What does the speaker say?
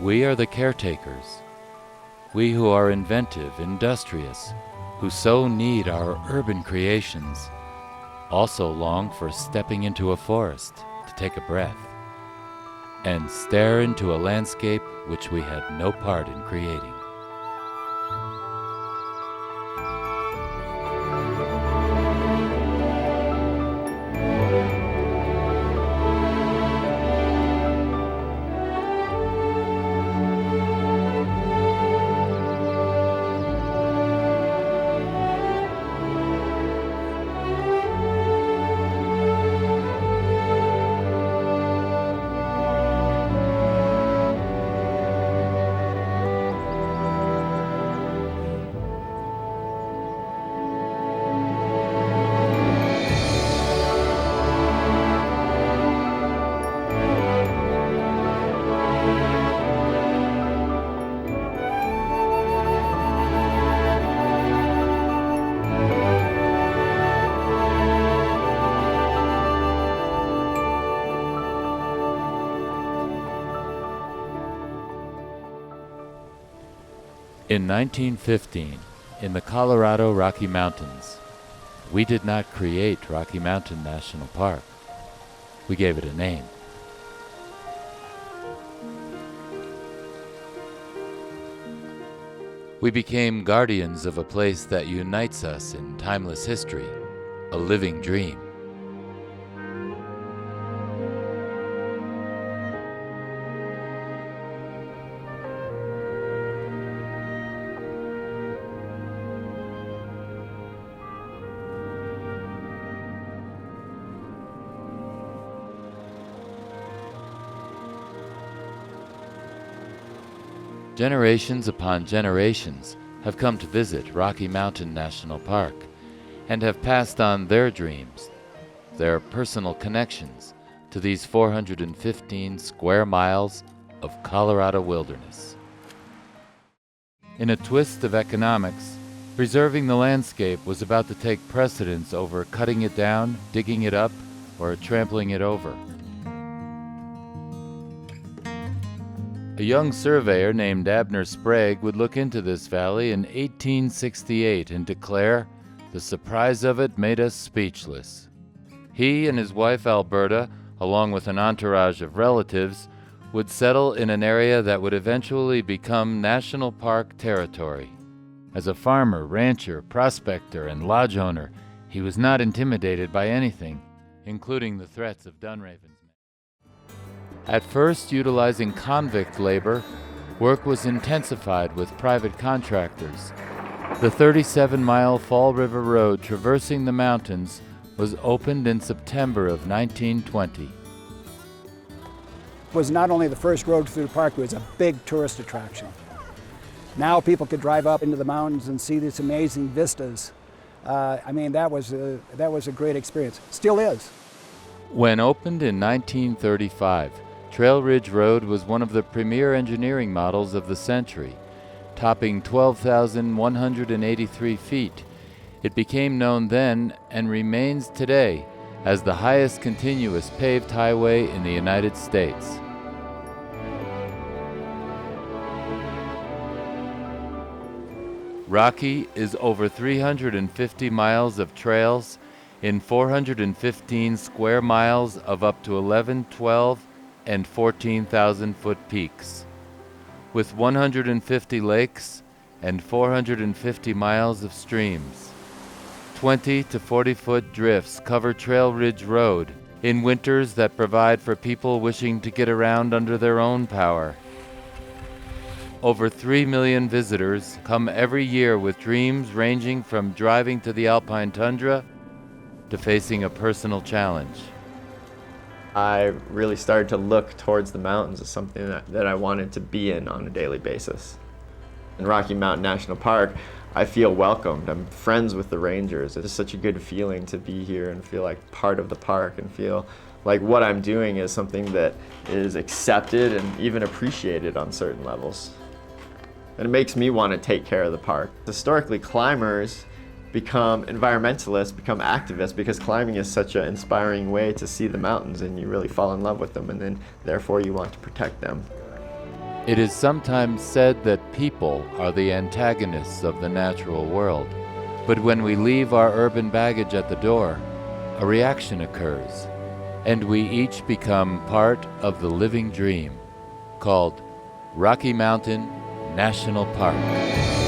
We are the caretakers. We who are inventive, industrious, who so need our urban creations, also long for stepping into a forest to take a breath and stare into a landscape which we had no part in creating. In 1915, in the Colorado Rocky Mountains, we did not create Rocky Mountain National Park. We gave it a name. We became guardians of a place that unites us in timeless history, a living dream. Generations upon generations have come to visit Rocky Mountain National Park and have passed on their dreams, their personal connections to these 415 square miles of Colorado wilderness. In a twist of economics, preserving the landscape was about to take precedence over cutting it down, digging it up, or trampling it over. A young surveyor named Abner Sprague would look into this valley in 1868 and declare, "The surprise of it made us speechless." He and his wife Alberta, along with an entourage of relatives, would settle in an area that would eventually become national park territory. As a farmer, rancher, prospector, and lodge owner, he was not intimidated by anything, including the threats of Dunraven's men. At first, utilizing convict labor, work was intensified with private contractors. The 37-mile Fall River Road traversing the mountains was opened in September of 1920. It was not only the first road through the park, it was a big tourist attraction. Now people could drive up into the mountains and see these amazing vistas. That was a great experience. Still is. When opened in 1935, Trail Ridge Road was one of the premier engineering models of the century. Topping 12,183 feet, it became known then and remains today as the highest continuous paved highway in the United States. Rocky is over 350 miles of trails in 415 square miles of up to 11, 12, and 14,000-foot peaks, with 150 lakes and 450 miles of streams. 20 to 40-foot drifts cover Trail Ridge Road in winters that provide for people wishing to get around under their own power. Over 3 million visitors come every year with dreams ranging from driving to the alpine tundra to facing a personal challenge. I really started to look towards the mountains as something that I wanted to be in on a daily basis. In Rocky Mountain National Park, I feel welcomed. I'm friends with the rangers. It's such a good feeling to be here and feel like part of the park and feel like what I'm doing is something that is accepted and even appreciated on certain levels. And it makes me want to take care of the park. Historically, climbers become environmentalists, become activists, because climbing is such an inspiring way to see the mountains and you really fall in love with them, and then therefore you want to protect them. It is sometimes said that people are the antagonists of the natural world. But when we leave our urban baggage at the door, a reaction occurs, and we each become part of the living dream called Rocky Mountain National Park.